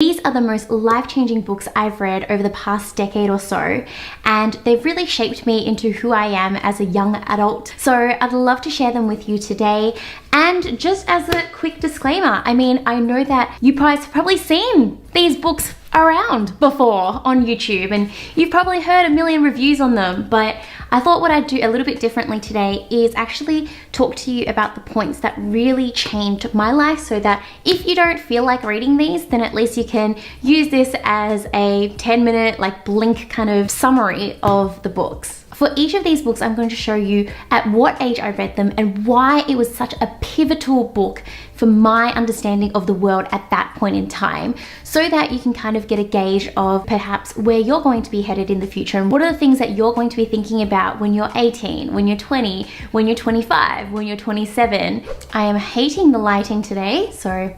These are the most life-changing books I've read over the past decade or so, and they've really shaped me into who I am as a young adult. So I'd love to share them with you today. And just as a quick disclaimer, I mean, I know that you guys have probably seen these books around before on YouTube, and you've probably heard a million reviews on them, but I thought what I'd do a little bit differently today is actually talk to you about the points that really changed my life, so that if you don't feel like reading these, then at least you can use this as a 10-minute like blink kind of summary of the books. For each of these books, I'm going to show you at what age I read them and why it was such a pivotal book for my understanding of the world at that point in time, so that you can kind of get a gauge of perhaps where you're going to be headed in the future and what are the things that you're going to be thinking about when you're 18, when you're 20, when you're 25, when you're 27. I am hating the lighting today, so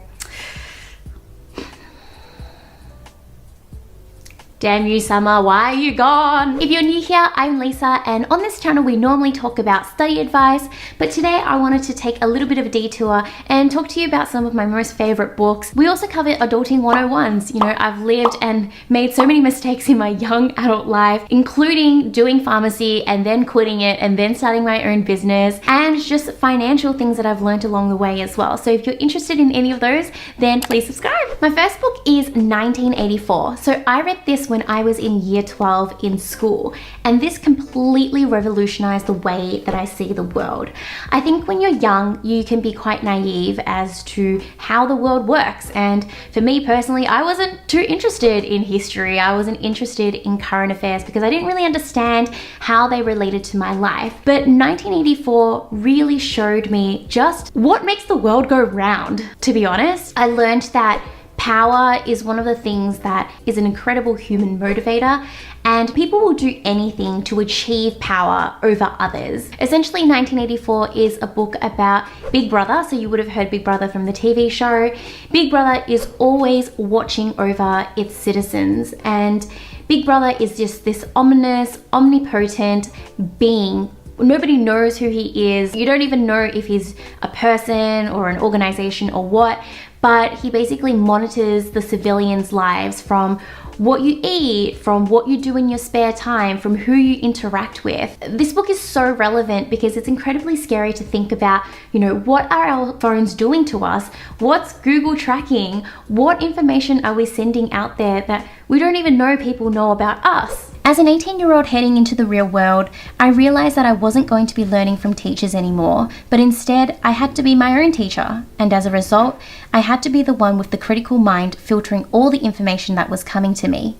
damn you, summer, why are you gone? If you're new here, I'm Lisa, and on this channel we normally talk about study advice, but today I wanted to take a little bit of a detour and talk to you about some of my most favorite books. We also cover adulting 101s. You know, I've lived and made so many mistakes in my young adult life, including doing pharmacy and then quitting it and then starting my own business, and just financial things that I've learned along the way as well. So if you're interested in any of those, then please subscribe. My first book is 1984. So I read this when I was in year 12 in school, and this completely revolutionized the way that I see the world. I think when you're young, you can be quite naive as to how the world works, and for me personally, I wasn't too interested in history. I wasn't interested in current affairs because I didn't really understand how they related to my life. But 1984 really showed me just what makes the world go round, to be honest. I learned that power is one of the things that is an incredible human motivator, and people will do anything to achieve power over others. Essentially, 1984 is a book about Big Brother. So you would have heard Big Brother from the TV show. Big Brother is always watching over its citizens, and Big Brother is just this ominous, omnipotent being. Nobody knows who he is. You don't even know if he's a person or an organization or what, but he basically monitors the civilians' lives, from what you eat, from what you do in your spare time, from who you interact with. This book is so relevant because it's incredibly scary to think about, you know, what are our phones doing to us? What's Google tracking? What information are we sending out there that we don't even know people know about us? As an 18-year-old heading into the real world, I realized that I wasn't going to be learning from teachers anymore, but instead I had to be my own teacher. And as a result, I had to be the one with the critical mind filtering all the information that was coming to me.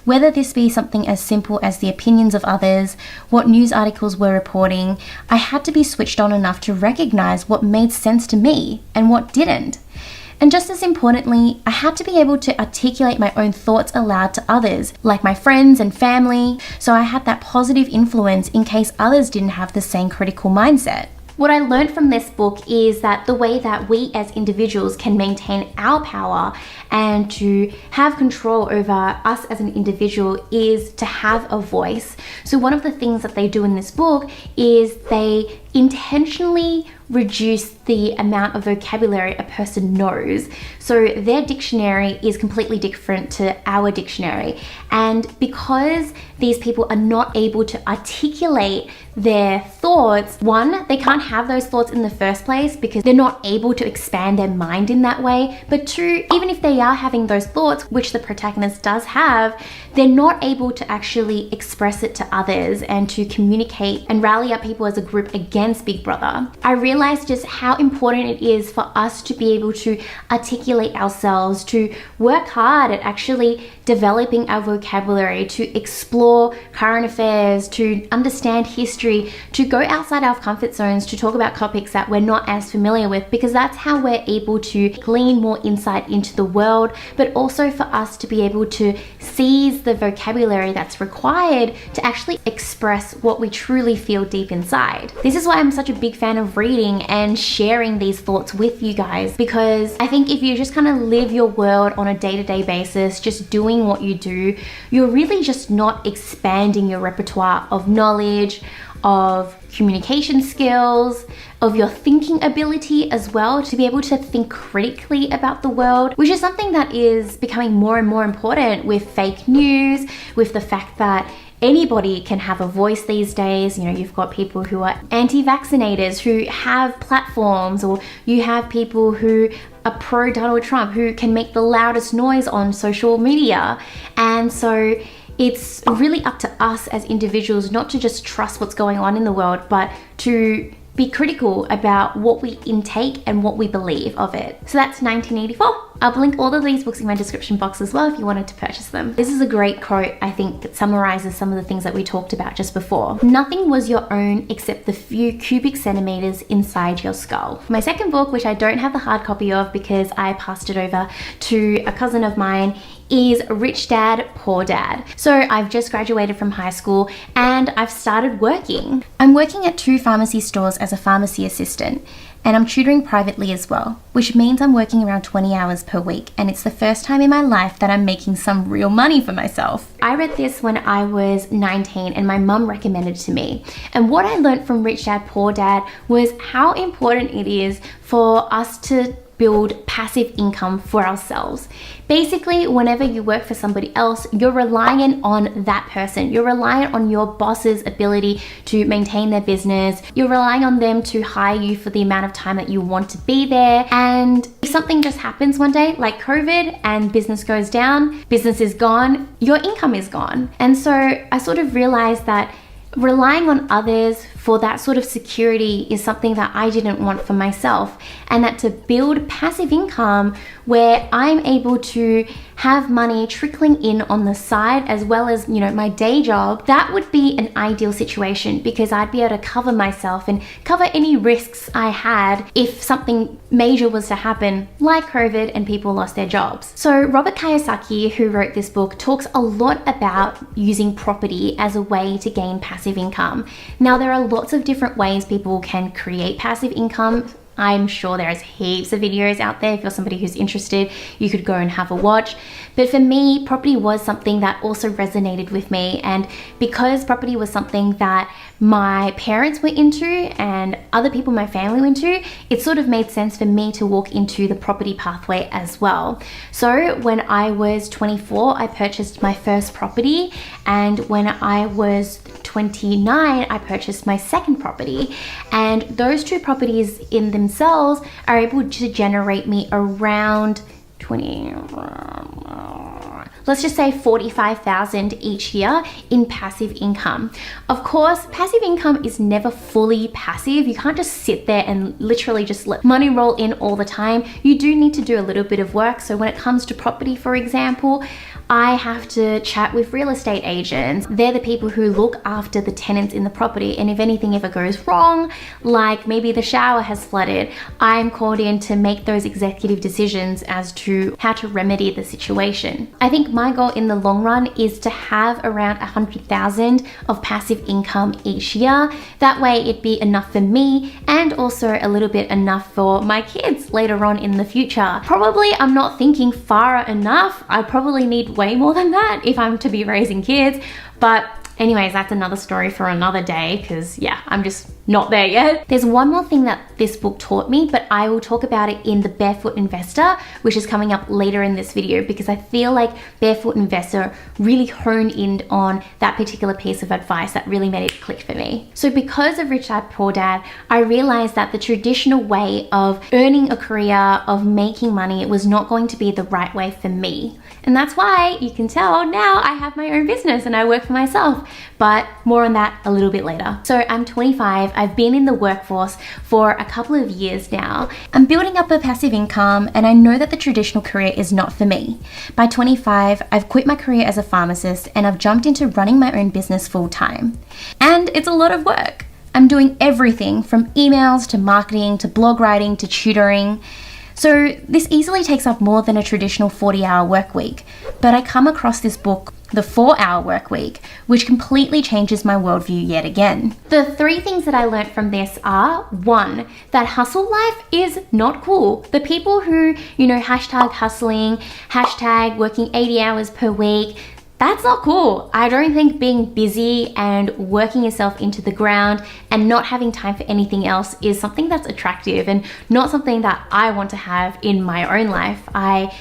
Whether this be something as simple as the opinions of others, what news articles were reporting, I had to be switched on enough to recognize what made sense to me and what didn't. And just as importantly, I had to be able to articulate my own thoughts aloud to others, like my friends and family, so I had that positive influence in case others didn't have the same critical mindset. What I learned from this book is that the way that we as individuals can maintain our power and to have control over us as an individual is to have a voice. So one of the things that they do in this book is they intentionally reduce the amount of vocabulary a person knows. So their dictionary is completely different to our dictionary. And because these people are not able to articulate their thoughts, one, they can't have those thoughts in the first place because they're not able to expand their mind in that way. But two, even if they are having those thoughts, which the protagonist does have, they're not able to actually express it to others and to communicate and rally up people as a group against Big Brother. I realized just how important it is for us to be able to articulate ourselves, to work hard at actually developing our vocabulary, to explore current affairs, to understand history, to go outside our comfort zones, to talk about topics that we're not as familiar with, because that's how we're able to glean more insight into the world, but also for us to be able to seize the vocabulary that's required to actually express what we truly feel deep inside. This is why I'm such a big fan of reading and sharing these thoughts with you guys, because I think if you just kind of live your world on a day-to-day basis, just doing what you do, you're really just not expanding your repertoire of knowledge, of communication skills, of your thinking ability as well, to be able to think critically about the world, which is something that is becoming more and more important with fake news, with the fact that anybody can have a voice these days. You know, you've got people who are anti-vaccinators who have platforms, or you have people who are pro Donald Trump who can make the loudest noise on social media. And so it's really up to us as individuals not to just trust what's going on in the world, but to be critical about what we intake and what we believe of it. So that's 1984. I'll link all of these books in my description box as well if you wanted to purchase them. This is a great quote, I think, that summarizes some of the things that we talked about just before. Nothing was your own except the few cubic centimeters inside your skull. My second book, which I don't have the hard copy of because I passed it over to a cousin of mine, is Rich Dad, Poor Dad. So I've just graduated from high school and I've started working. I'm working at 2 pharmacy stores as a pharmacy assistant, and I'm tutoring privately as well, which means I'm working around 20 hours per week, and it's the first time in my life that I'm making some real money for myself. I read this when I was 19 and my mum recommended it to me. And what I learned from Rich Dad, Poor Dad was how important it is for us to build passive income for ourselves. Basically, whenever you work for somebody else, you're reliant on that person. You're reliant on your boss's ability to maintain their business. You're relying on them to hire you for the amount of time that you want to be there. And if something just happens one day, like COVID, and business goes down, business is gone, your income is gone. And so I sort of realized that relying on others for that sort of security is something that I didn't want for myself, and that to build passive income where I'm able to have money trickling in on the side as well as, you know, my day job, that would be an ideal situation, because I'd be able to cover myself and cover any risks I had if something major was to happen, like COVID and people lost their jobs. So Robert Kiyosaki, who wrote this book, talks a lot about using property as a way to gain passive income. Now, there are lots of different ways people can create passive income. I'm sure there's heaps of videos out there. If you're somebody who's interested, you could go and have a watch. But for me, property was something that also resonated with me. And because property was something that my parents were into and other people in my family were into, it sort of made sense for me to walk into the property pathway as well. So when I was 24, I purchased my first property. And when I was 29, I purchased my second property. And those 2 properties in themselves are able to generate me around let's just say $45,000 each year in passive income. Of course, passive income is never fully passive. You can't just sit there and literally just let money roll in all the time. You do need to do a little bit of work. So when it comes to property, for example, I have to chat with real estate agents. They're the people who look after the tenants in the property. And if anything ever goes wrong, like maybe the shower has flooded, I'm called in to make those executive decisions as to how to remedy the situation. I think my goal in the long run is to have around 100,000 of passive income each year. That way it'd be enough for me and also a little bit enough for my kids later on in the future. Probably I'm not thinking far enough. I probably need way more than that if I'm to be raising kids. But anyways, that's another story for another day, because yeah, I'm just not there yet. There's one more thing that this book taught me, but I will talk about it in the Barefoot Investor, which is coming up later in this video, because I feel like Barefoot Investor really honed in on that particular piece of advice that really made it click for me. So because of Rich Dad Poor Dad, I realized that the traditional way of earning a career, of making money, was not going to be the right way for me. And that's why you can tell now I have my own business and I work for myself, but more on that a little bit later. So I'm 25, I've been in the workforce for a couple of years now. I'm building up a passive income, and I know that the traditional career is not for me. By 25, I've quit my career as a pharmacist and I've jumped into running my own business full time. And it's a lot of work. I'm doing everything from emails to marketing to blog writing to tutoring. So this easily takes up more than a traditional 40-hour work week, but I come across this book, The 4-Hour Work Week, which completely changes my worldview yet again. The 3 things that I learned from this are, 1, that hustle life is not cool. The people who, hashtag hustling, hashtag working 80 hours per week, that's not cool. I don't think being busy and working yourself into the ground and not having time for anything else is something that's attractive and not something that I want to have in my own life. I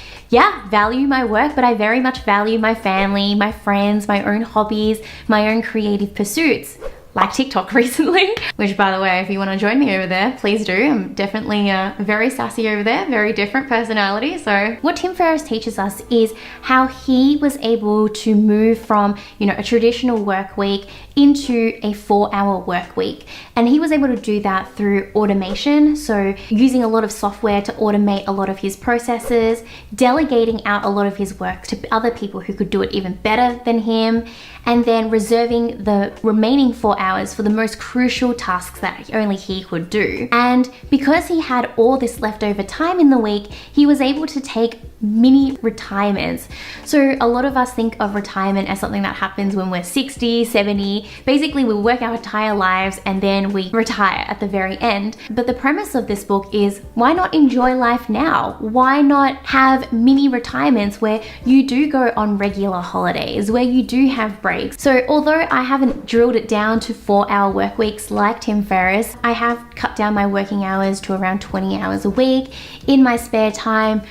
value my work, but I very much value my family, my friends, my own hobbies, my own creative pursuits. Like TikTok recently, which by the way, if you want to join me over there, please do. I'm definitely very sassy over there, very different personality. So what Tim Ferriss teaches us is how he was able to move from, a traditional work week into a 4-hour work week. And he was able to do that through automation. So using a lot of software to automate a lot of his processes, delegating out a lot of his work to other people who could do it even better than him, and then reserving the remaining 4 hours for the most crucial tasks that only he could do. And because he had all this leftover time in the week, he was able to take mini retirements. So a lot of us think of retirement as something that happens when we're 60, 70. Basically, we work our entire lives and then we retire at the very end. But the premise of this book is, why not enjoy life now? Why not have mini retirements where you do go on regular holidays, where you do have breaks? So although I haven't drilled it down to 4-hour work weeks like Tim Ferriss, I have cut down my working hours to around 20 hours a week. In my spare time,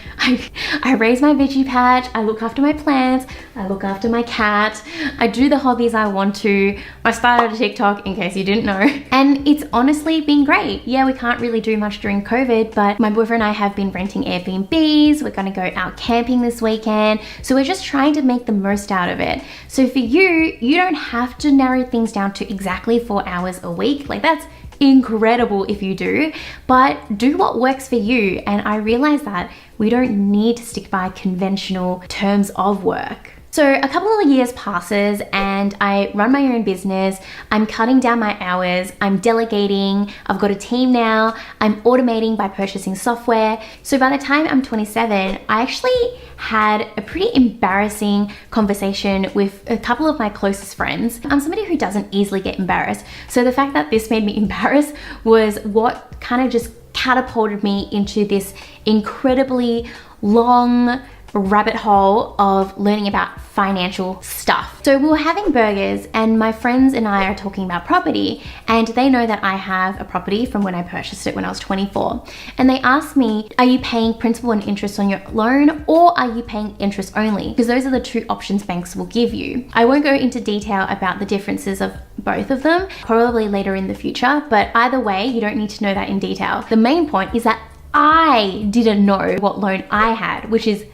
I raise my veggie patch, I look after my plants, I look after my cat, I do the hobbies I want to. I started a TikTok, in case you didn't know, and it's honestly been great. Yeah, we can't really do much during COVID, but my boyfriend and I have been renting Airbnbs, we're gonna go out camping this weekend, so we're just trying to make the most out of it. So for you don't have to narrow things down to exactly 4 hours a week. Like, that's incredible if you do, but do what works for you. And I realize that we don't need to stick by conventional terms of work. So a couple of years passes and I run my own business. I'm cutting down my hours. I'm delegating. I've got a team now. I'm automating by purchasing software. So by the time I'm 27, I actually had a pretty embarrassing conversation with a couple of my closest friends. I'm somebody who doesn't easily get embarrassed. So the fact that this made me embarrassed was what kind of just catapulted me into this incredibly long rabbit hole of learning about financial stuff. So we were having burgers and my friends and I are talking about property, and they know that I have a property from when I purchased it when I was 24. And they asked me, are you paying principal and interest on your loan, or are you paying interest only? Because those are the two options banks will give you. I won't go into detail about the differences of both of them, probably later in the future, but either way, you don't need to know that in detail. The main point is that I didn't know what loan I had, which is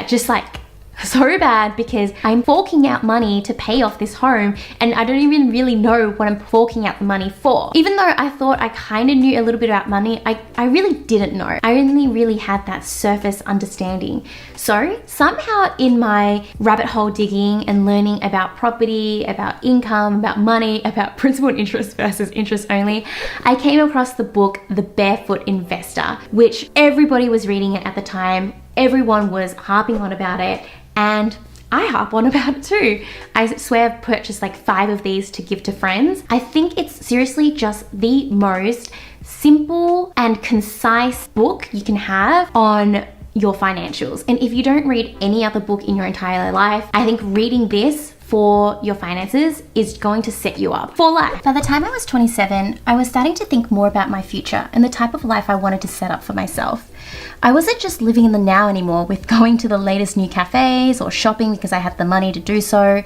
just like so bad, because I'm forking out money to pay off this home and I don't even really know what I'm forking out the money for. Even though I thought I kind of knew a little bit about money, I really didn't know. I only really had that surface understanding. So somehow in my rabbit hole digging and learning about property, about income, about money, about principal and interest versus interest only, I came across the book, The Barefoot Investor, which everybody was reading it at the time. Everyone was harping on about it, and I harp on about it too. I swear I've purchased like 5 of these to give to friends. I think it's seriously just the most simple and concise book you can have on your financials. And if you don't read any other book in your entire life, I think reading this for your finances is going to set you up for life. By the time I was 27, I was starting to think more about my future and the type of life I wanted to set up for myself. I wasn't just living in the now anymore with going to the latest new cafes or shopping because I had the money to do so.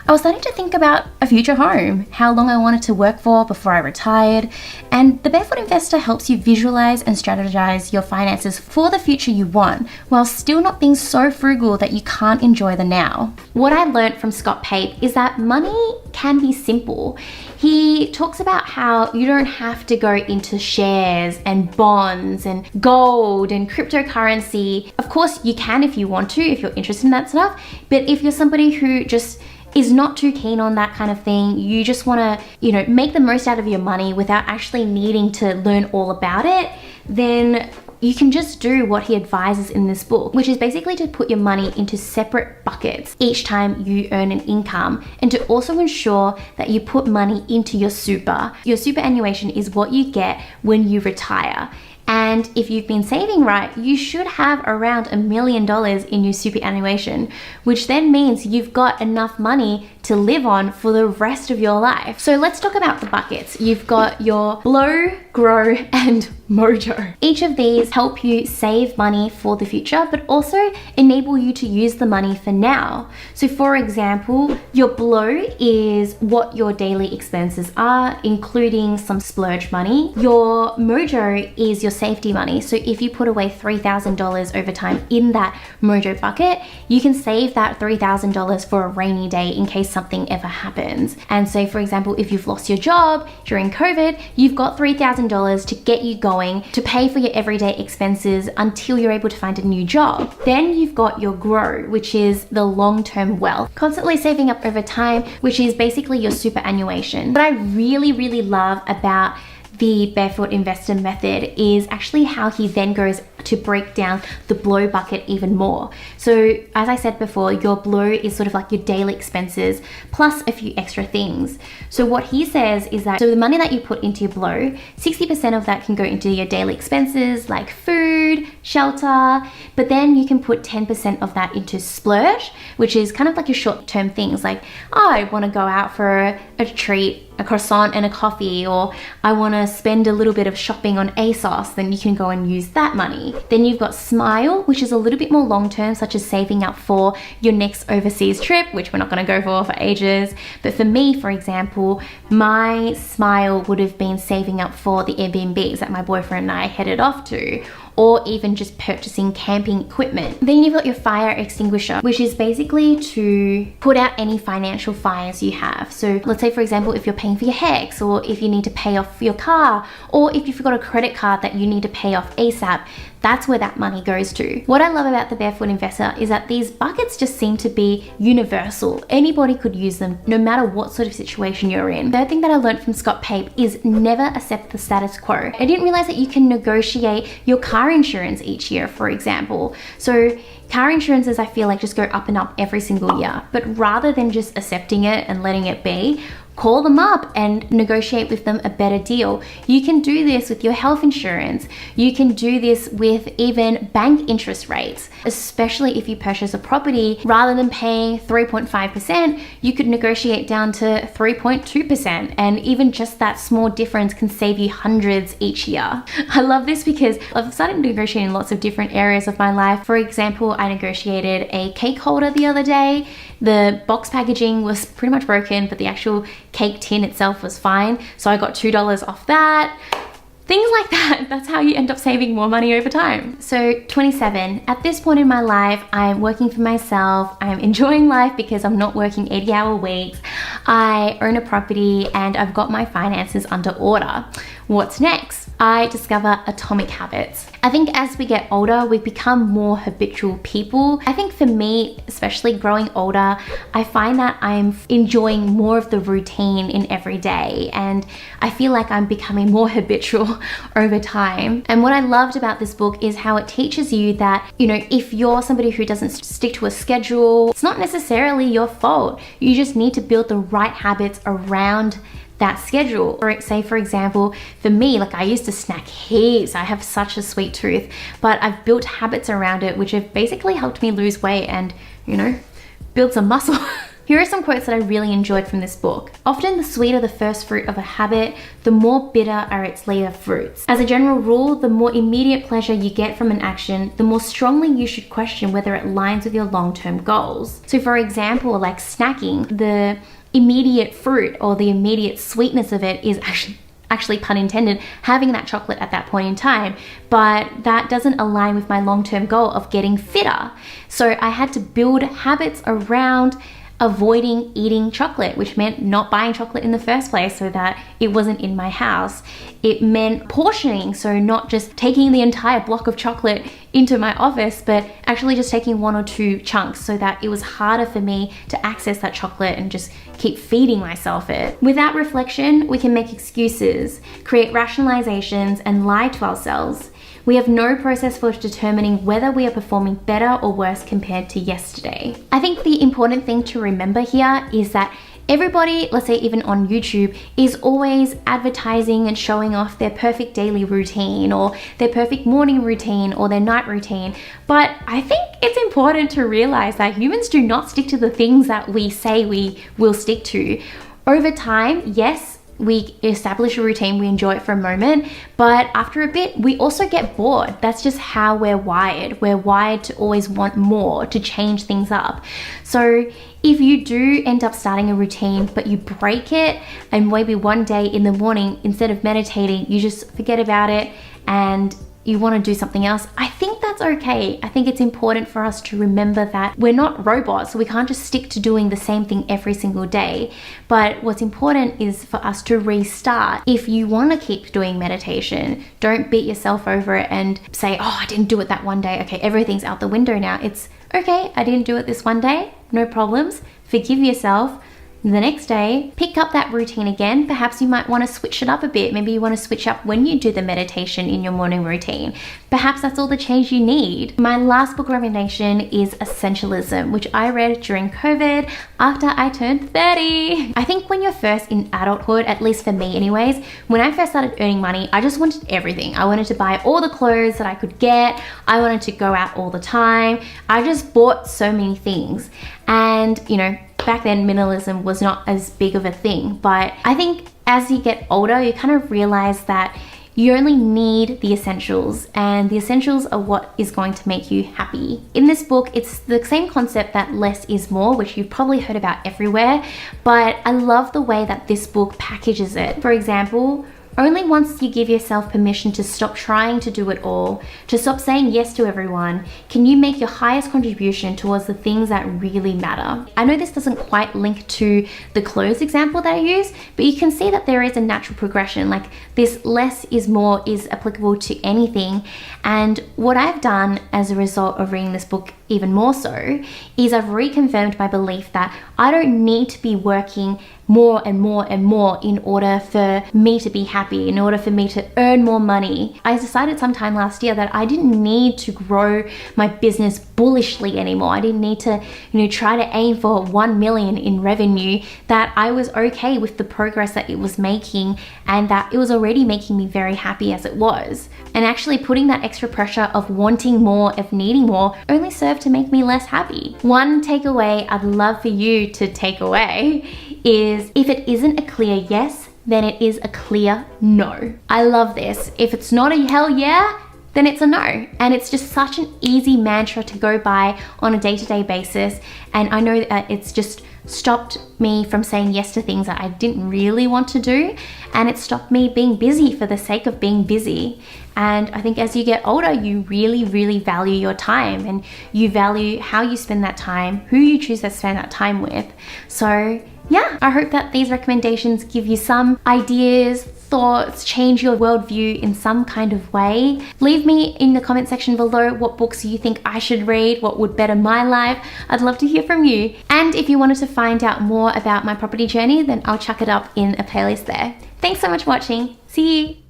I was starting to think about a future home, how long I wanted to work for before I retired, and the Barefoot Investor helps you visualize and strategize your finances for the future you want, while still not being so frugal that you can't enjoy the now. What I learned from Scott Pape is that money can be simple. He talks about how you don't have to go into shares and bonds and gold and cryptocurrency. Of course, you can if you want to, if you're interested in that stuff, but if you're somebody who just is not too keen on that kind of thing, you just want to, make the most out of your money without actually needing to learn all about it, then you can just do what he advises in this book, which is basically to put your money into separate buckets each time you earn an income, and to also ensure that you put money into your super. Your superannuation is what you get when you retire. And if you've been saving right, you should have around $1 million in your superannuation, which then means you've got enough money to live on for the rest of your life. So let's talk about the buckets. You've got your blow, grow, and mojo. Each of these help you save money for the future, but also enable you to use the money for now. So for example, your blow is what your daily expenses are, including some splurge money. Your mojo is your safety money. So if you put away $3,000 over time in that mojo bucket, you can save that $3,000 for a rainy day in case something ever happens. And so for example, if you've lost your job during COVID, you've got $3,000 to get you going to pay for your everyday expenses until you're able to find a new job. Then you've got your grow, which is the long-term wealth, constantly saving up over time, which is basically your superannuation. What I really love about the Barefoot Investor method is actually how he then goes to break down the blow bucket even more. So as I said before, your blow is sort of like your daily expenses plus a few extra things. So what he says is that, so the money that you put into your blow, 60% of that can go into your daily expenses like food, shelter, but then you can put 10% of that into splurge, which is kind of like your short-term things like, oh, I want to go out for a treat, a croissant and a coffee, or I want to spend a little bit of shopping on ASOS, then you can go and use that money. Then you've got smile, which is a little bit more long-term, such as saving up for your next overseas trip, which we're not going to go for ages. But for me, for example, my smile would have been saving up for the Airbnbs that my boyfriend and I headed off to, or even just purchasing camping equipment. Then you've got your fire extinguisher, which is basically to put out any financial fires you have. So let's say, for example, if you're paying for your HEX, or if you need to pay off your car, or if you've got a credit card that you need to pay off ASAP, that's where that money goes to. What I love about the Barefoot Investor is that these buckets just seem to be universal. Anybody could use them, no matter what sort of situation you're in. The third thing that I learned from Scott Pape is never accept the status quo. I didn't realize that you can negotiate your car insurance each year, for example. So car insurances, I feel like, just go up and up every single year. But rather than just accepting it and letting it be, call them up and negotiate with them a better deal. You can do this with your health insurance. You can do this with even bank interest rates, especially if you purchase a property. Rather than paying 3.5%, you could negotiate down to 3.2%. And even just that small difference can save you hundreds each year. I love this because I've started negotiating lots of different areas of my life. For example, I negotiated a cake holder the other day. The box packaging was pretty much broken, but the actual cake tin itself was fine. So I got $2 off that. Things like that. That's how you end up saving more money over time. So 27, at this point in my life, I'm working for myself. I'm enjoying life because I'm not working 80-hour weeks. I own a property and I've got my finances under order. What's next? I discover atomic habits. I think as we get older, we become more habitual people. I think for me, especially growing older, I find that I'm enjoying more of the routine in every day, and I feel like I'm becoming more habitual over time. And what I loved about this book is how it teaches you that, you know, if you're somebody who doesn't stick to a schedule, it's not necessarily your fault. You just need to build the right habits around that schedule. Or say, for example, for me, like I used to snack heaps. I have such a sweet tooth, but I've built habits around it, which have basically helped me lose weight and, you know, build some muscle. Here are some quotes that I really enjoyed from this book. Often the sweeter the first fruit of a habit, the more bitter are its later fruits. As a general rule, the more immediate pleasure you get from an action, the more strongly you should question whether it aligns with your long-term goals. So for example, like snacking, the immediate fruit or the immediate sweetness of it is actually pun intended, having that chocolate at that point in time, but that doesn't align with my long-term goal of getting fitter. So I had to build habits around avoiding eating chocolate, which meant not buying chocolate in the first place so that it wasn't in my house. It meant portioning, so not just taking the entire block of chocolate into my office, but actually just taking 1 or 2 chunks so that it was harder for me to access that chocolate and just keep feeding myself it. Without reflection, we can make excuses, create rationalizations, and lie to ourselves. We have no process for determining whether we are performing better or worse compared to yesterday. I think the important thing to remember here is that Everybody, let's say even on YouTube, is always advertising and showing off their perfect daily routine or their perfect morning routine or their night routine. But I think it's important to realize that humans do not stick to the things that we say we will stick to. Over time, yes, we establish a routine, we enjoy it for a moment, but after a bit, we also get bored. That's just how we're wired. We're wired to always want more, to change things up. So if you do end up starting a routine, but you break it, and maybe one day in the morning, instead of meditating, you just forget about it and you want to do something else, I think that's okay. I think it's important for us to remember that we're not robots, so we can't just stick to doing the same thing every single day. But what's important is for us to restart. If you want to keep doing meditation, don't beat yourself over it and say, oh, I didn't do it that one day. Okay, everything's out the window now. It's okay, I didn't do it this one day, no problems. Forgive yourself. The next day, pick up that routine again. Perhaps you might want to switch it up a bit. Maybe you want to switch up when you do the meditation in your morning routine. Perhaps that's all the change you need. My last book recommendation is Essentialism, which I read during COVID after I turned 30. I think when you're first in adulthood, at least for me anyways, when I first started earning money, I just wanted everything. I wanted to buy all the clothes that I could get. I wanted to go out all the time. I just bought so many things. And, you know, back then minimalism was not as big of a thing, but I think as you get older, you kind of realize that you only need the essentials, and the essentials are what is going to make you happy. In this book, it's the same concept that less is more, which you've probably heard about everywhere, but I love the way that this book packages it. For example, only once you give yourself permission to stop trying to do it all, to stop saying yes to everyone, can you make your highest contribution towards the things that really matter. I know this doesn't quite link to the clothes example that I use, but you can see that there is a natural progression. Like this less is more is applicable to anything. And what I've done as a result of reading this book even more so is I've reconfirmed my belief that I don't need to be working more and more and more in order for me to be happy, in order for me to earn more money. I decided sometime last year that I didn't need to grow my business bullishly anymore. I didn't need to, try to aim for 1 million in revenue, that I was okay with the progress that it was making and that it was already making me very happy as it was. And actually putting that extra pressure of wanting more, of needing more, only served to make me less happy. One takeaway I'd love for you to take away is if it isn't a clear yes, then it is a clear no. I love this. If it's not a hell yeah, then it's a no. And it's just such an easy mantra to go by on a day-to-day basis. And I know that it's just stopped me from saying yes to things that I didn't really want to do. And it stopped me being busy for the sake of being busy. And I think as you get older, you really, really value your time, and you value how you spend that time, who you choose to spend that time with. So yeah, I hope that these recommendations give you some ideas, thoughts, change your worldview in some kind of way. Leave me in the comment section below what books you think I should read, what would better my life. I'd love to hear from you. And if you wanted to find out more about my property journey, then I'll chuck it up in a playlist there. Thanks so much for watching. See you.